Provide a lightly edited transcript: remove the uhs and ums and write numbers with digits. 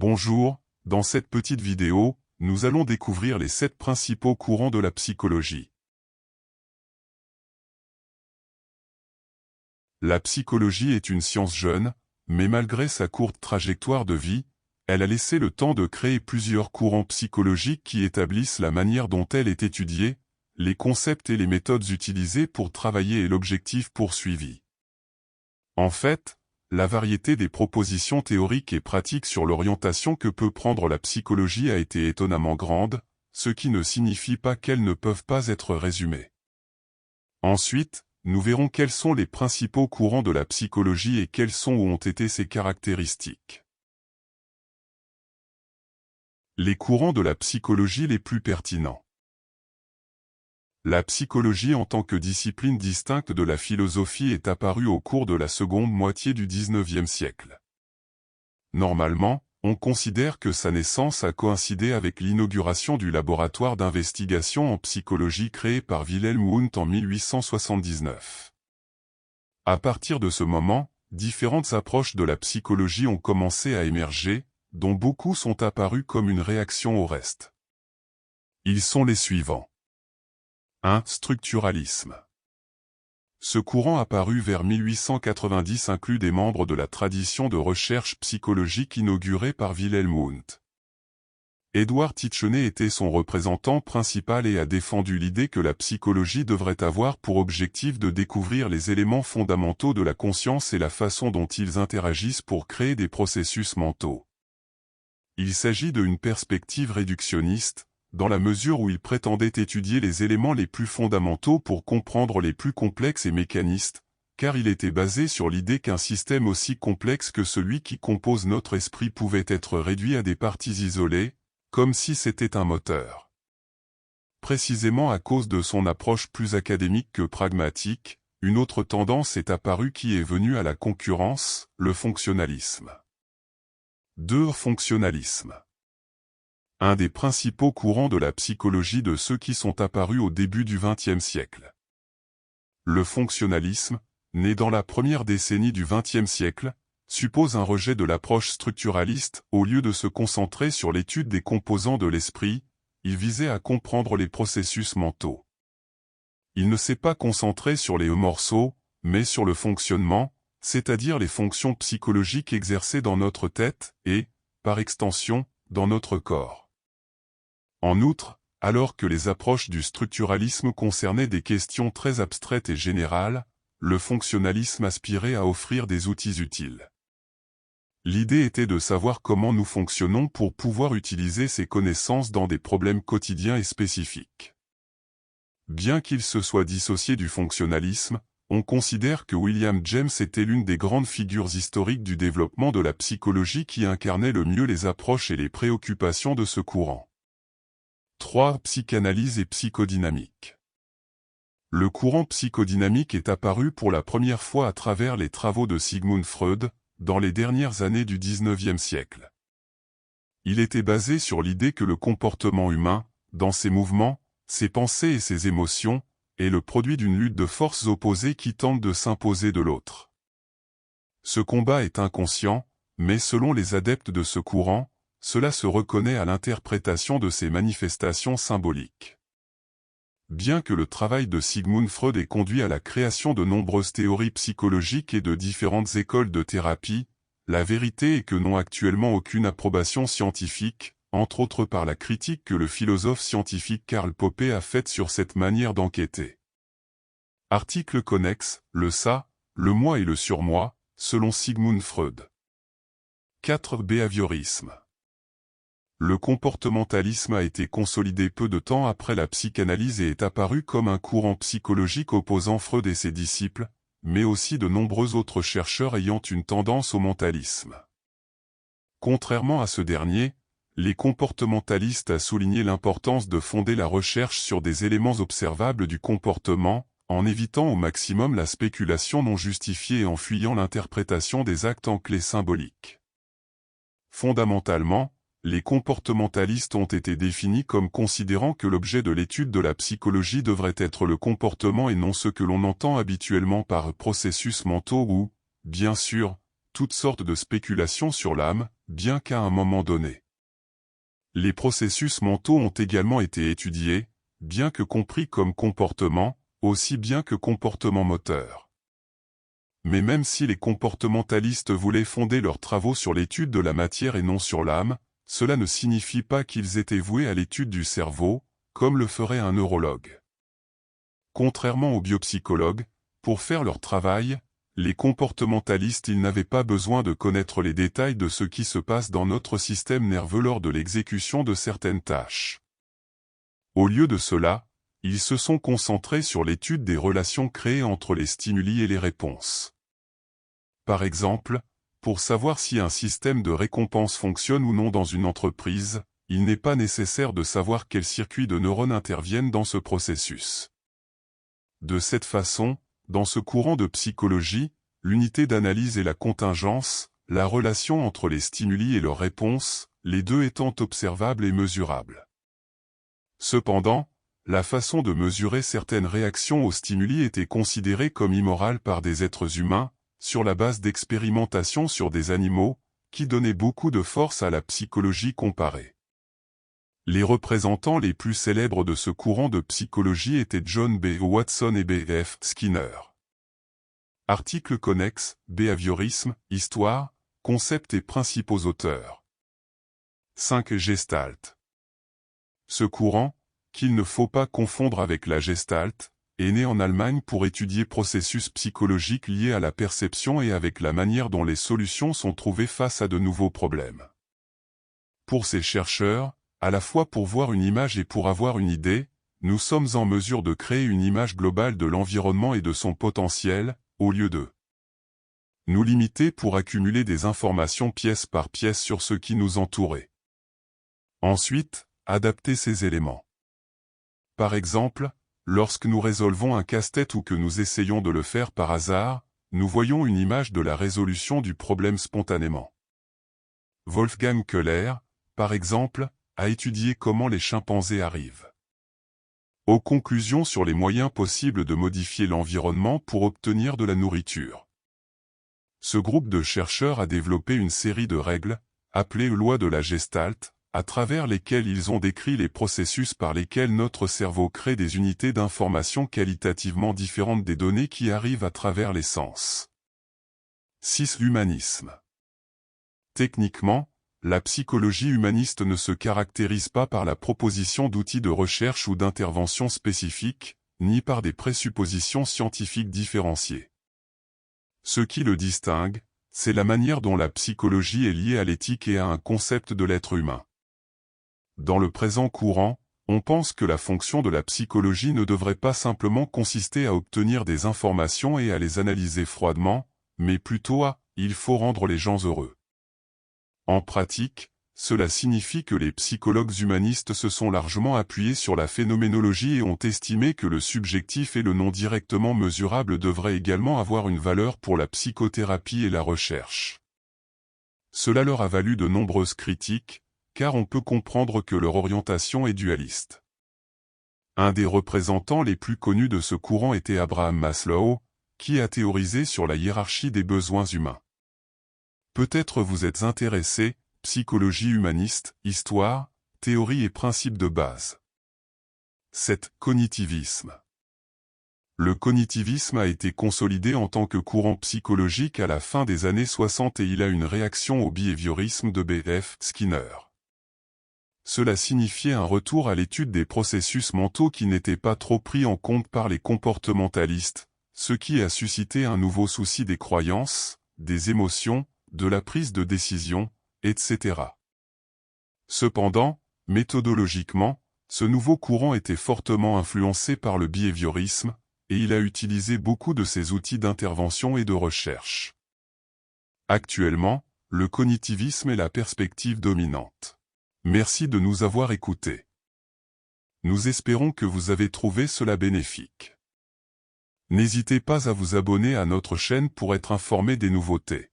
Bonjour, dans cette petite vidéo, nous allons découvrir les 7 principaux courants de la psychologie. La psychologie est une science jeune, mais malgré sa courte trajectoire de vie, elle a laissé le temps de créer plusieurs courants psychologiques qui établissent la manière dont elle est étudiée, les concepts et les méthodes utilisées pour travailler et l'objectif poursuivi. En fait, la variété des propositions théoriques et pratiques sur l'orientation que peut prendre la psychologie a été étonnamment grande, ce qui ne signifie pas qu'elles ne peuvent pas être résumées. Ensuite, nous verrons quels sont les principaux courants de la psychologie et quelles sont ou ont été ses caractéristiques. Les courants de la psychologie les plus pertinents. La psychologie en tant que discipline distincte de la philosophie est apparue au cours de la seconde moitié du XIXe siècle. Normalement, on considère que sa naissance a coïncidé avec l'inauguration du laboratoire d'investigation en psychologie créé par Wilhelm Wundt en 1879. À partir de ce moment, différentes approches de la psychologie ont commencé à émerger, dont beaucoup sont apparues comme une réaction au reste. Ils sont les suivants. 1. Structuralisme. Ce courant apparu vers 1890 inclut des membres de la tradition de recherche psychologique inaugurée par Wilhelm Wundt. Édouard Titchener était son représentant principal et a défendu l'idée que la psychologie devrait avoir pour objectif de découvrir les éléments fondamentaux de la conscience et la façon dont ils interagissent pour créer des processus mentaux. Il s'agit d'une perspective réductionniste, dans la mesure où il prétendait étudier les éléments les plus fondamentaux pour comprendre les plus complexes et mécanistes, car il était basé sur l'idée qu'un système aussi complexe que celui qui compose notre esprit pouvait être réduit à des parties isolées, comme si c'était un moteur. Précisément à cause de son approche plus académique que pragmatique, une autre tendance est apparue qui est venue à la concurrence, le fonctionnalisme. 2. Fonctionnalisme. Un des principaux courants de la psychologie de ceux qui sont apparus au début du XXe siècle. Le fonctionnalisme, né dans la première décennie du XXe siècle, suppose un rejet de l'approche structuraliste. Au lieu de se concentrer sur l'étude des composants de l'esprit, il visait à comprendre les processus mentaux. Il ne s'est pas concentré sur les morceaux, mais sur le fonctionnement, c'est-à-dire les fonctions psychologiques exercées dans notre tête et, par extension, dans notre corps. En outre, alors que les approches du structuralisme concernaient des questions très abstraites et générales, le fonctionnalisme aspirait à offrir des outils utiles. L'idée était de savoir comment nous fonctionnons pour pouvoir utiliser ces connaissances dans des problèmes quotidiens et spécifiques. Bien qu'il se soit dissocié du fonctionnalisme, on considère que William James était l'une des grandes figures historiques du développement de la psychologie qui incarnait le mieux les approches et les préoccupations de ce courant. 3. Psychanalyse et psychodynamique. Le courant psychodynamique est apparu pour la première fois à travers les travaux de Sigmund Freud, dans les dernières années du XIXe siècle. Il était basé sur l'idée que le comportement humain, dans ses mouvements, ses pensées et ses émotions, est le produit d'une lutte de forces opposées qui tentent de s'imposer de l'autre. Ce combat est inconscient, mais selon les adeptes de ce courant, cela se reconnaît à l'interprétation de ces manifestations symboliques. Bien que le travail de Sigmund Freud ait conduit à la création de nombreuses théories psychologiques et de différentes écoles de thérapie, la vérité est que n'ont actuellement aucune approbation scientifique, entre autres par la critique que le philosophe scientifique Karl Popper a faite sur cette manière d'enquêter. Article connexe, le ça, le moi et le surmoi, selon Sigmund Freud. 4. Behaviorisme. Le comportementalisme a été consolidé peu de temps après la psychanalyse et est apparu comme un courant psychologique opposant Freud et ses disciples, mais aussi de nombreux autres chercheurs ayant une tendance au mentalisme. Contrairement à ce dernier, les comportementalistes ont souligné l'importance de fonder la recherche sur des éléments observables du comportement, en évitant au maximum la spéculation non justifiée et en fuyant l'interprétation des actes en clés symboliques. Fondamentalement, les comportementalistes ont été définis comme considérant que l'objet de l'étude de la psychologie devrait être le comportement et non ce que l'on entend habituellement par processus mentaux ou, bien sûr, toutes sortes de spéculations sur l'âme, bien qu'à un moment donné. Les processus mentaux ont également été étudiés, bien que compris comme comportement, aussi bien que comportement moteur. Mais même si les comportementalistes voulaient fonder leurs travaux sur l'étude de la matière et non sur l'âme, cela ne signifie pas qu'ils étaient voués à l'étude du cerveau, comme le ferait un neurologue. Contrairement aux biopsychologues, pour faire leur travail, les comportementalistes n'avaient pas besoin de connaître les détails de ce qui se passe dans notre système nerveux lors de l'exécution de certaines tâches. Au lieu de cela, ils se sont concentrés sur l'étude des relations créées entre les stimuli et les réponses. Par exemple, pour savoir si un système de récompense fonctionne ou non dans une entreprise, il n'est pas nécessaire de savoir quels circuits de neurones interviennent dans ce processus. De cette façon, dans ce courant de psychologie, l'unité d'analyse est la contingence, la relation entre les stimuli et leurs réponses, les deux étant observables et mesurables. Cependant, la façon de mesurer certaines réactions aux stimuli était considérée comme immorale par des êtres humains, sur la base d'expérimentations sur des animaux, qui donnaient beaucoup de force à la psychologie comparée. Les représentants les plus célèbres de ce courant de psychologie étaient John B. Watson et B. F. Skinner. Article connexe, Behaviorisme, Histoire, Concepts et principaux auteurs. 5. Gestalt. Ce courant, qu'il ne faut pas confondre avec la Gestalt, est né en Allemagne pour étudier processus psychologiques liés à la perception et avec la manière dont les solutions sont trouvées face à de nouveaux problèmes. Pour ces chercheurs, à la fois pour voir une image et pour avoir une idée, nous sommes en mesure de créer une image globale de l'environnement et de son potentiel, au lieu de nous limiter pour accumuler des informations pièce par pièce sur ce qui nous entourait. Ensuite, adapter ces éléments. Par exemple, lorsque nous résolvons un casse-tête ou que nous essayons de le faire par hasard, nous voyons une image de la résolution du problème spontanément. Wolfgang Köhler, par exemple, a étudié comment les chimpanzés arrivent aux conclusions sur les moyens possibles de modifier l'environnement pour obtenir de la nourriture. Ce groupe de chercheurs a développé une série de règles, appelées lois de la Gestalt, à travers lesquelles ils ont décrit les processus par lesquels notre cerveau crée des unités d'information qualitativement différentes des données qui arrivent à travers les sens. 6. L'humanisme. Techniquement, la psychologie humaniste ne se caractérise pas par la proposition d'outils de recherche ou d'intervention spécifiques, ni par des présuppositions scientifiques différenciées. Ce qui le distingue, c'est la manière dont la psychologie est liée à l'éthique et à un concept de l'être humain. Dans le présent courant, on pense que la fonction de la psychologie ne devrait pas simplement consister à obtenir des informations et à les analyser froidement, mais plutôt à « il faut rendre les gens heureux ». En pratique, cela signifie que les psychologues humanistes se sont largement appuyés sur la phénoménologie et ont estimé que le subjectif et le non directement mesurable devraient également avoir une valeur pour la psychothérapie et la recherche. Cela leur a valu de nombreuses critiques, car on peut comprendre que leur orientation est dualiste. Un des représentants les plus connus de ce courant était Abraham Maslow, qui a théorisé sur la hiérarchie des besoins humains. Peut-être vous êtes intéressé, psychologie humaniste, histoire, théorie et principes de base. 7. Cognitivisme. Le cognitivisme a été consolidé en tant que courant psychologique à la fin des années 60 et il a une réaction au behaviorisme de B. F. Skinner. Cela signifiait un retour à l'étude des processus mentaux qui n'étaient pas trop pris en compte par les comportementalistes, ce qui a suscité un nouveau souci des croyances, des émotions, de la prise de décision, etc. Cependant, méthodologiquement, ce nouveau courant était fortement influencé par le behaviorisme, et il a utilisé beaucoup de ses outils d'intervention et de recherche. Actuellement, le cognitivisme est la perspective dominante. Merci de nous avoir écoutés. Nous espérons que vous avez trouvé cela bénéfique. N'hésitez pas à vous abonner à notre chaîne pour être informé des nouveautés.